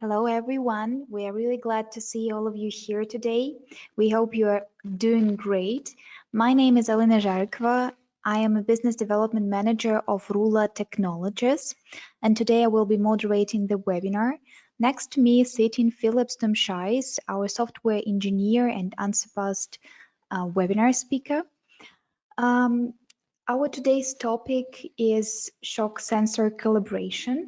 Hello, everyone. We are really glad to see all of you here today. We hope you are doing great. My name is Alina Zharkova. I am a business development manager of Rula Technologies, and today I will be moderating the webinar. Next to me is sitting Philips Tumshajs, our software engineer and unsurpassed webinar speaker. Our today's topic is shock sensor calibration.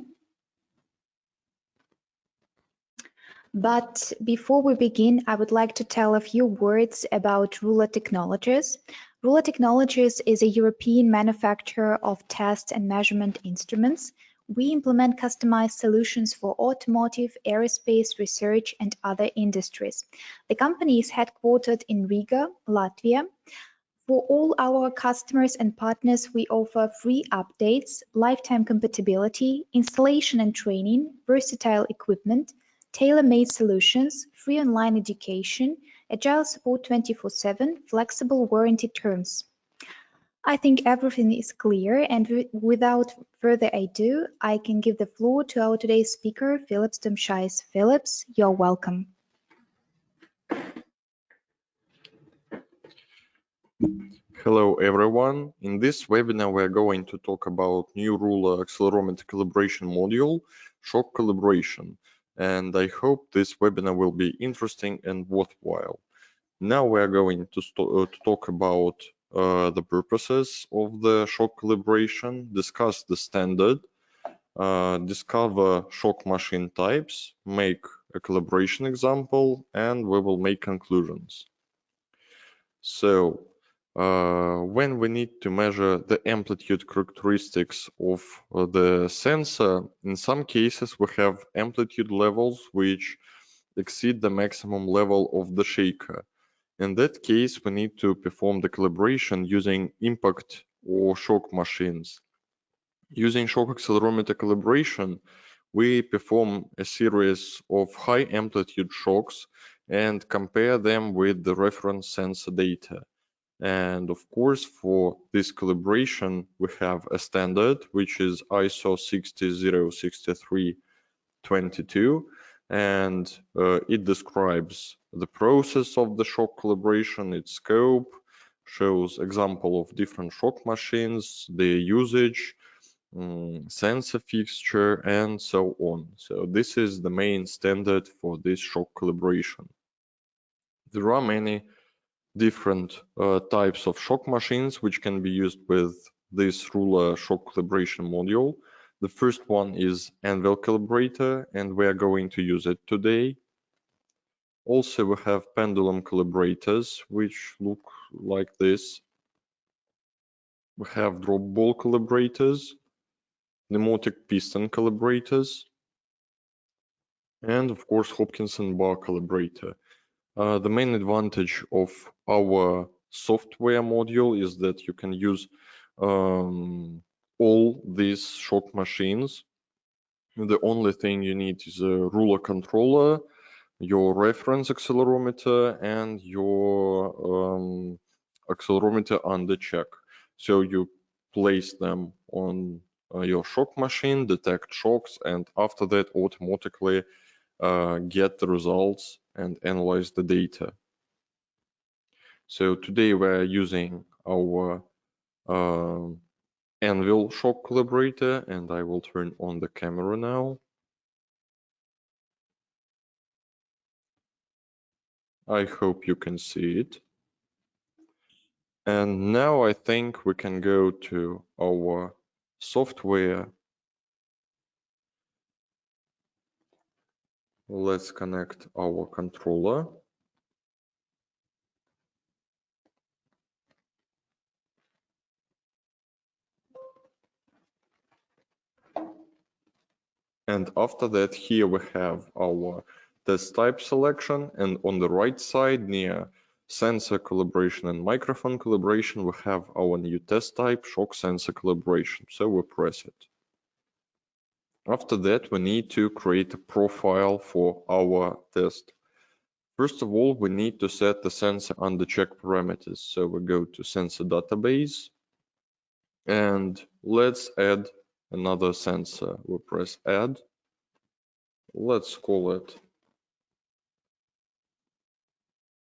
But before we begin, I would like to tell a few words about Rula Technologies. Rula Technologies is a European manufacturer of test and measurement instruments. We implement customized solutions for automotive, aerospace, research, and other industries. The company is headquartered in Riga, Latvia. For all our customers and partners, we offer free updates, lifetime compatibility, installation and training, versatile equipment, tailor-made solutions, free online education, agile support 24/7, flexible warranty terms. I think everything is clear, and without further ado, I can give the floor to our today's speaker, Philips Tumshajs. Philips, you're welcome. Hello everyone. In this webinar we are going to talk about new Rula accelerometer calibration module, shock calibration, and I hope this webinar will be interesting and worthwhile. Now we are going to talk about the purposes of the shock calibration, discuss the standard, discover shock machine types, make a calibration example, and we will make conclusions. So when we need to measure the amplitude characteristics of the sensor, in some cases we have amplitude levels which exceed the maximum level of the shaker. In that case, we need to perform the calibration using impact or shock machines. Using shock accelerometer calibration, we perform a series of high amplitude shocks and compare them with the reference sensor data. And of course, for this calibration, we have a standard, which is ISO 6006322, and it describes the process of the shock calibration, its scope, shows example of different shock machines, their usage, sensor fixture, and so on. So this is the main standard for this shock calibration. There are many different types of shock machines which can be used with this Rula shock calibration module. The first one is anvil calibrator, and we are going to use it today. Also, we have pendulum calibrators, which look like this. We have drop ball calibrators, pneumatic piston calibrators, and of course Hopkinson bar calibrator. The main advantage of our software module is that you can use all these shock machines. The only thing you need is a Rula controller, your reference accelerometer, and your accelerometer under check. So you place them on your shock machine, detect shocks, and after that automatically get the results and analyze the data. So today we're using our anvil shock calibrator, and I will turn on the camera now. I hope you can see it. And now I think we can go to our software. Let's connect our controller. And after that, here we have our test type selection, and on the right side near sensor calibration and microphone calibration, we have our new test type, shock sensor calibration. So we press it. After that, we need to create a profile for our test. First of all, we need to set the sensor under check parameters. So we go to sensor database and let's add another sensor. We press add Let's call it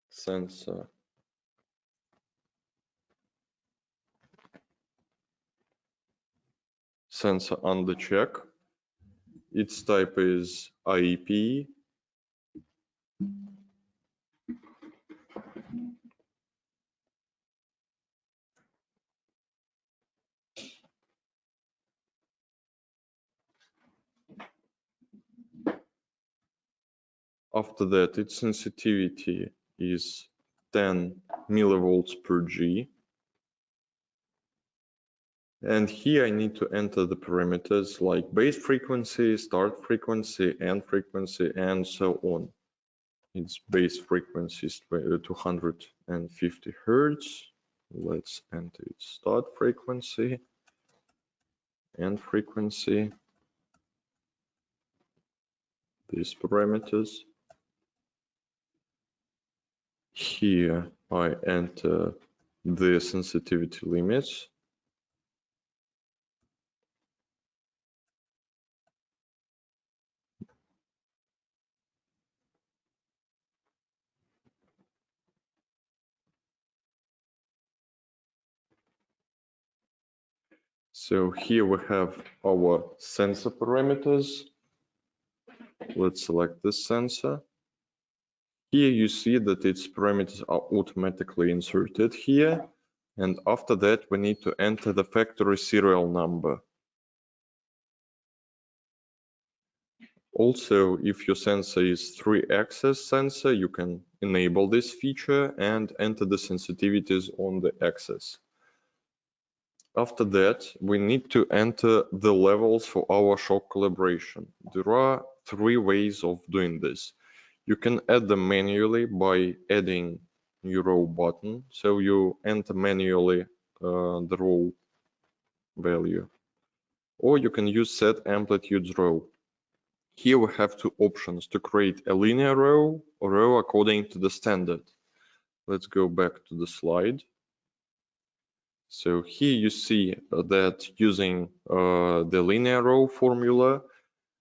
sensor. Sensor under check. Its type is IEP. After that, its sensitivity is 10 millivolts per G. And here I need to enter the parameters like base frequency, start frequency, end frequency, and so on. Its base frequency is 250 Hertz. Let's enter its start frequency, end frequency, these parameters. Here I enter the sensitivity limits. So here we have our sensor parameters. Let's select this sensor. Here you see that its parameters are automatically inserted here. And after that, we need to enter the factory serial number. Also, if your sensor is 3-axis sensor, you can enable this feature and enter the sensitivities on the axis. After that, we need to enter the levels for our shock calibration. There are 3 ways of doing this. You can add them manually by adding new row button. So you enter manually the row value. Or you can use set amplitudes row. Here we have 2 options to create a linear row or row according to the standard. Let's go back to the slide. So here you see that using the linear row formula,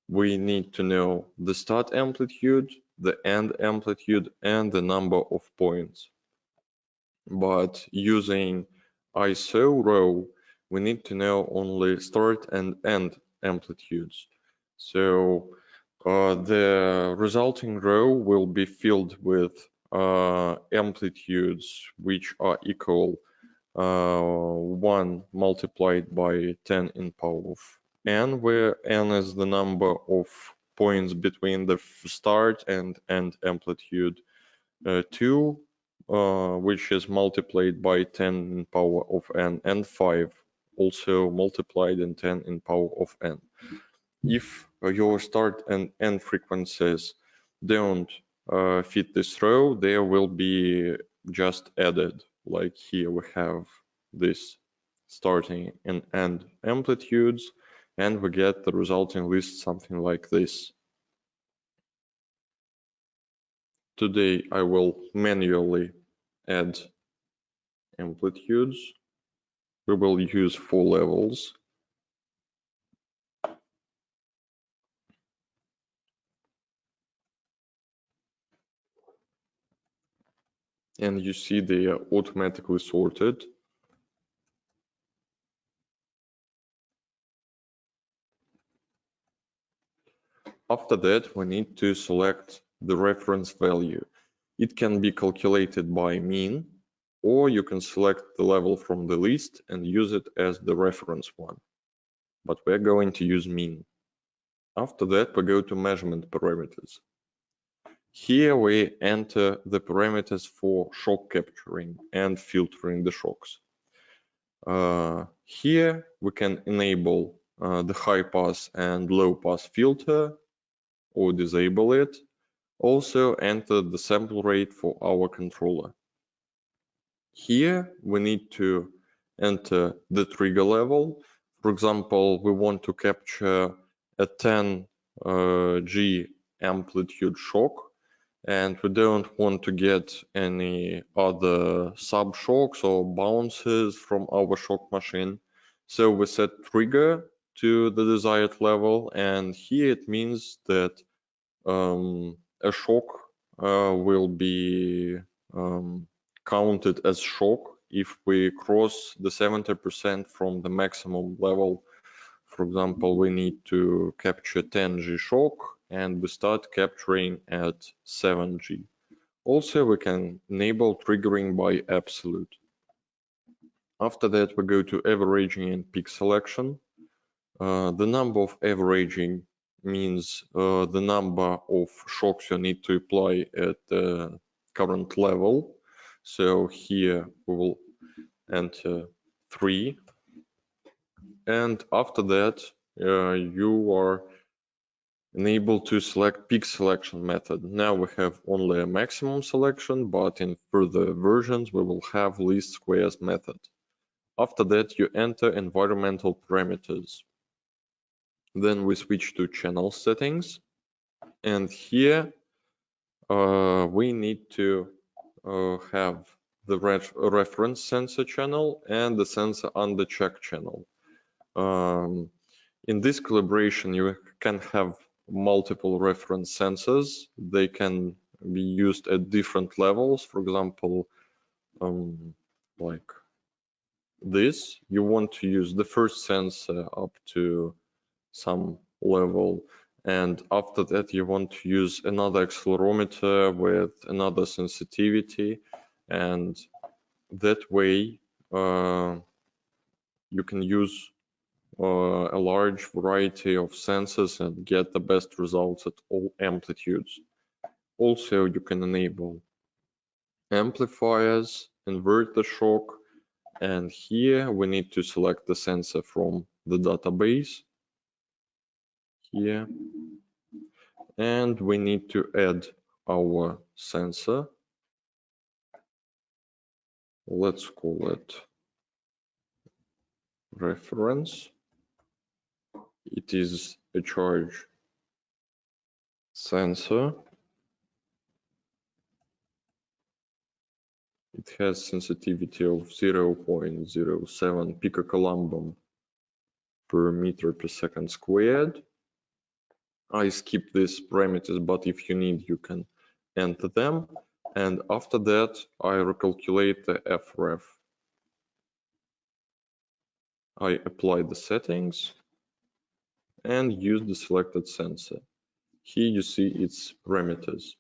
we need to know the start amplitude, the end amplitude, and the number of points. But using ISO row, we need to know only start and end amplitudes. So the resulting row will be filled with amplitudes which are equal 1 multiplied by 10 in power of n, where n is the number of points between the start and end amplitude, 2, which is multiplied by 10 in power of n, and 5, also multiplied in 10 in power of n. If your start and end frequencies don't fit this row, they will be just added. Like here we have this starting and end amplitudes, and we get the resulting list something like this. Today I will manually add amplitudes. We will use 4 levels. And you see they are automatically sorted. After that, we need to select the reference value. It can be calculated by mean, or you can select the level from the list and use it as the reference one. But we're going to use mean. After that, we go to measurement parameters. Here we enter the parameters for shock capturing and filtering the shocks. Here we can enable the high pass and low pass filter or disable it. Also enter the sample rate for our controller. Here we need to enter the trigger level. For example, we want to capture a 10 G amplitude shock, and we don't want to get any other sub shocks or bounces from our shock machine. So we set trigger to the desired level, and here it means that a shock will be counted as shock if we cross the 70% from the maximum level. For example, we need to capture 10G shock and we start capturing at 7G. Also, we can enable triggering by absolute. After that, we go to averaging and peak selection. The number of averaging means the number of shocks you need to apply at the current level. So here we will enter 3. And after that, you are enabled to select peak selection method. Now we have only a maximum selection, but in further versions, we will have least squares method. After that, you enter environmental parameters. Then we switch to channel settings. And here we need to have the reference sensor channel and the sensor under check channel. In this calibration, you can have multiple reference sensors. They can be used at different levels. For example, like this, you want to use the first sensor up to some level, and after that you want to use another accelerometer with another sensitivity, and that way you can use a large variety of sensors and get the best results at all amplitudes. Also, you can enable amplifiers, invert the shock, and here we need to select the sensor from the database here, and we need to add our sensor. Let's call it reference. It is a charge sensor. It has sensitivity of 0.07 picocoulomb per meter per second squared. I skip these parameters, but if you need, you can enter them. And after that, I recalculate the FREF. I apply the settings and use the selected sensor. Here you see its parameters.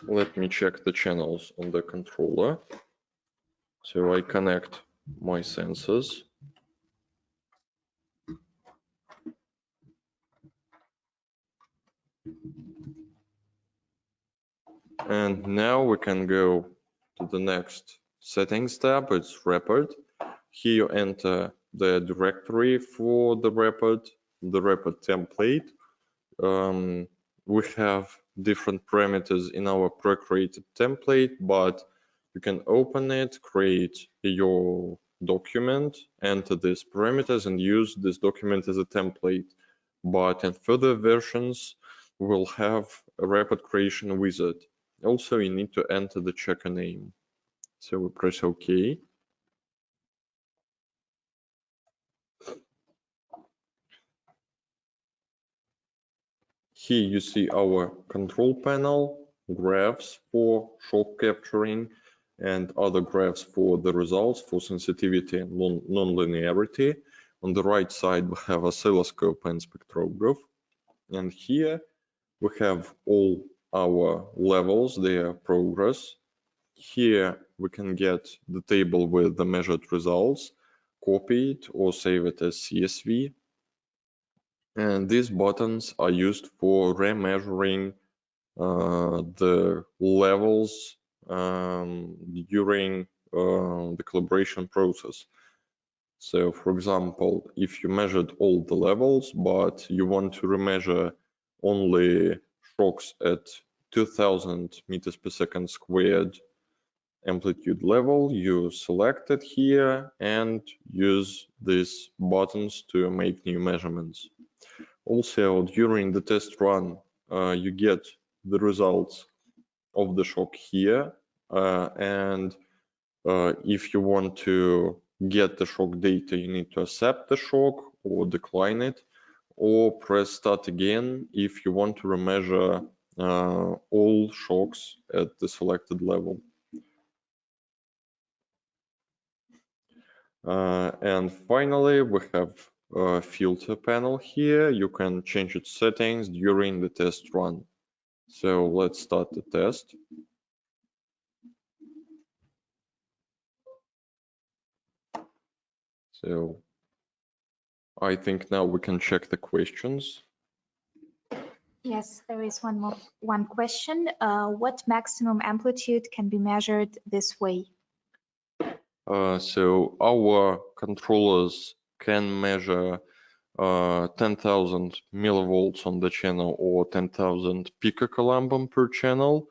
Let me check the channels on the controller. So I connect my sensors. And now we can go to the next settings tab. It's Rapid. Here you enter the directory for the Rapid template. We have different parameters in our pre-created template, but you can open it, create your document, enter these parameters, and use this document as a template. But in further versions, we will have a rapid creation wizard. Also, you need to enter the checker name. So we press OK. Here you see our control panel, graphs for shock capturing, and other graphs for the results for sensitivity and non-linearity. On the right side, we have oscilloscope and spectrograph. And here we have all our levels, their progress. Here we can get the table with the measured results, copy it or save it as CSV. And these buttons are used for remeasuring the levels during the calibration process. So, for example, if you measured all the levels, but you want to remeasure only shocks at 2000 meters per second squared amplitude level, you select it here and use these buttons to make new measurements. Also, during the test run, you get the results of the shock here, and if you want to get the shock data, you need to accept the shock, or decline it, or press start again if you want to remeasure all shocks at the selected level. And finally, we have a filter panel here. You can change its settings during the test run. So let's start the test. So I think now we can check the questions. Yes, there is one question. What maximum amplitude can be measured this way? So our controllers can measure 10,000 millivolts on the channel or 10,000 picocoulomb per channel,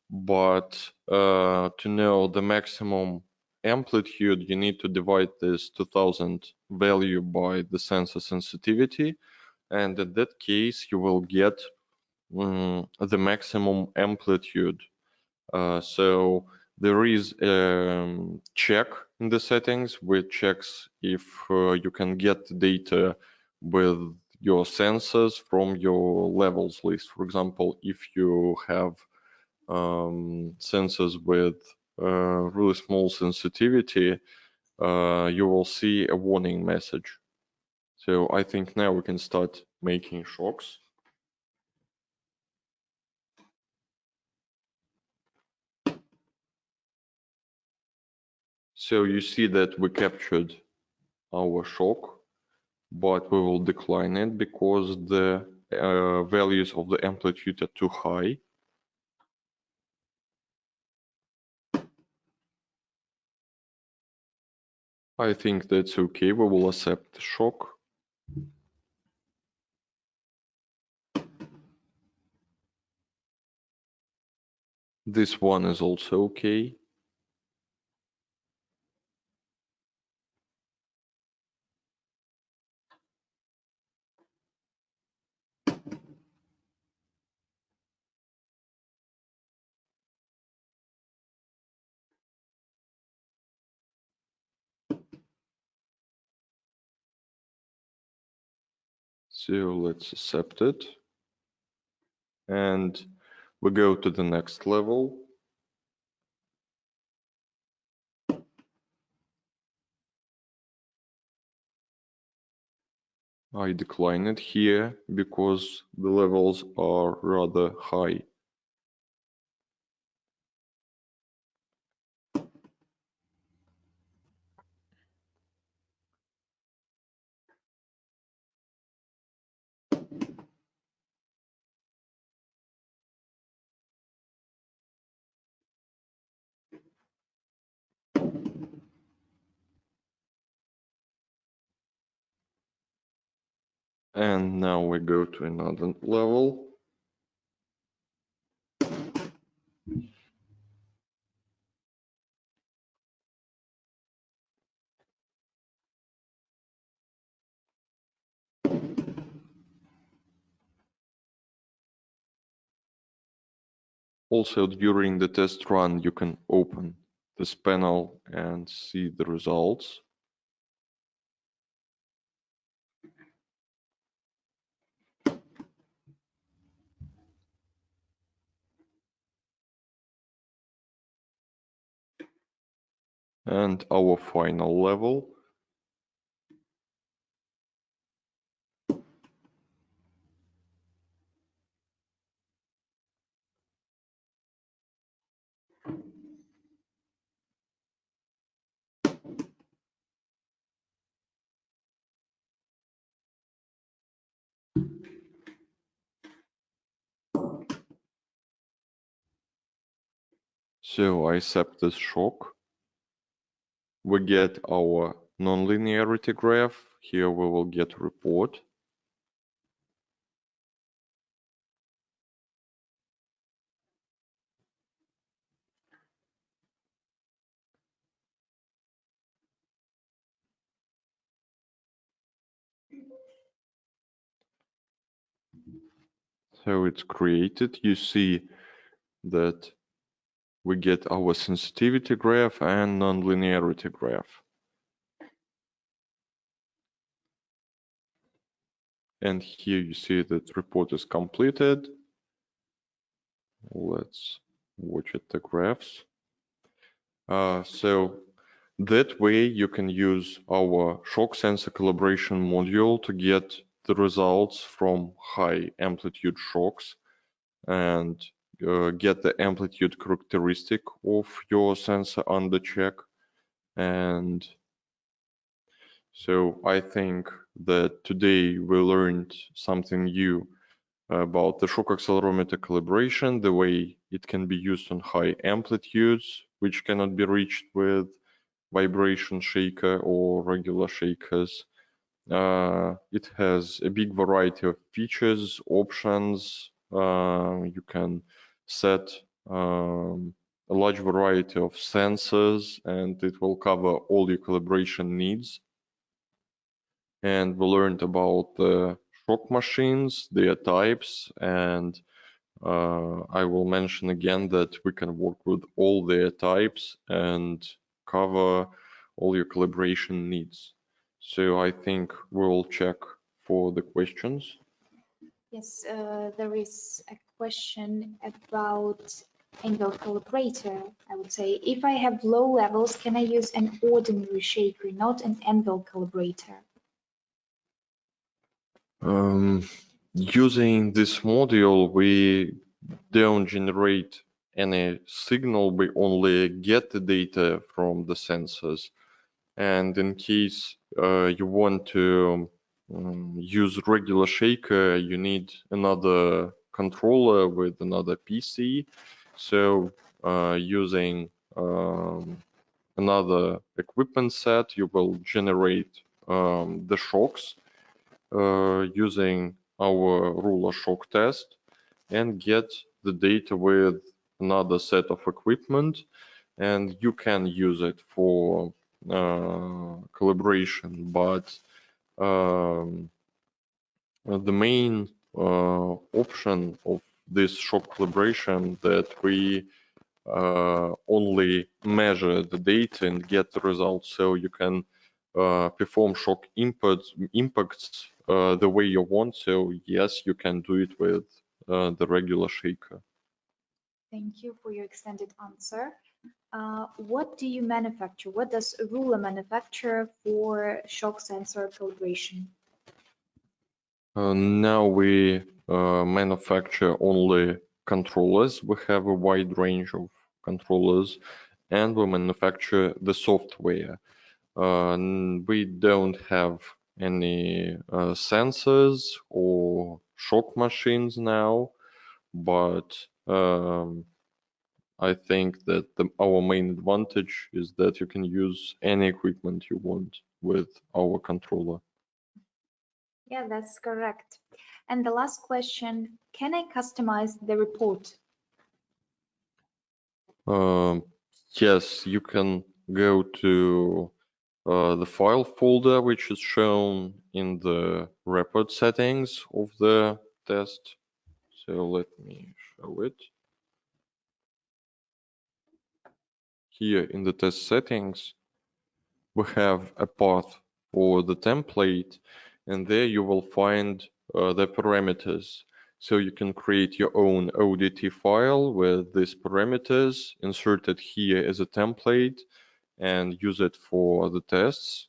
but to know the maximum amplitude, you need to divide this 2000 value by the sensor sensitivity, and in that case, you will get the maximum amplitude. So there is a check in the settings which checks if you can get the data with your sensors from your levels list. For example, if you have sensors with really small sensitivity, you will see a warning message. So I think now we can start making shocks. So you see that we captured our shock, but we will decline it because the values of the amplitude are too high. I think that's okay. We will accept the shock. This one is also okay. So let's accept it. And we go to the next level. I decline it here because the levels are rather high. And now we go to another level. Also, during the test run, you can open this panel and see the results. And our final level. So I accept this shock. We get our nonlinearity graph. Here we will get a report. So it's created. You see that we get our sensitivity graph and nonlinearity graph. And here you see that report is completed. Let's watch at the graphs. So that way you can use our shock sensor calibration module to get the results from high amplitude shocks and get the amplitude characteristic of your sensor under check. And so I think that today we learned something new about the shock accelerometer calibration, the way it can be used on high amplitudes, which cannot be reached with vibration shaker or regular shakers. It has a big variety of features, options. You can set a large variety of sensors, and it will cover all your calibration needs. And we learned about the shock machines, their types, and I will mention again that we can work with all their types and cover all your calibration needs. So I think we'll check for the questions. Yes, there is a question about envelope calibrator. I would say, if I have low levels, can I use an ordinary shaker, not an envelope calibrator? Using this module, we don't generate any signal, we only get the data from the sensors. And in case you want to use regular shaker, you need another controller with another PC. So using another equipment set, you will generate the shocks using our ruler shock test and get the data with another set of equipment, and you can use it for calibration, but the main option of this shock calibration that we only measure the data and get the results, so you can perform shock impacts the way you want. So yes, you can do it with the regular shaker. Thank you for your extended answer. What do you manufacture? What does a ruler manufacture for shock sensor calibration? Now we manufacture only controllers. We have a wide range of controllers, and we manufacture the software. We don't have any sensors or shock machines now, but I think that our main advantage is that you can use any equipment you want with our controller. Yeah, that's correct. And the last question, can I customize the report? Yes, you can go to the file folder, which is shown in the report settings of the test. So let me show it. Here in the test settings, we have a path for the template, and there you will find the parameters. So you can create your own ODT file with these parameters inserted here as a template and use it for the tests.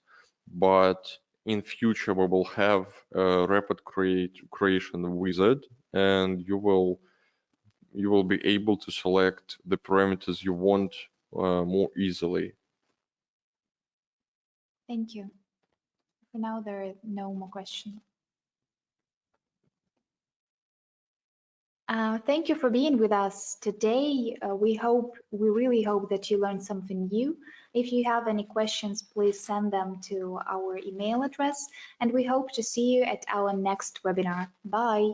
But in future, we will have a rapid creation wizard, and you will be able to select the parameters you want more easily. Thank you. For now, there are no more questions. Thank you for being with us today. We really hope that you learned something new. If you have any questions, please send them to our email address, and we hope to see you at our next webinar. Bye.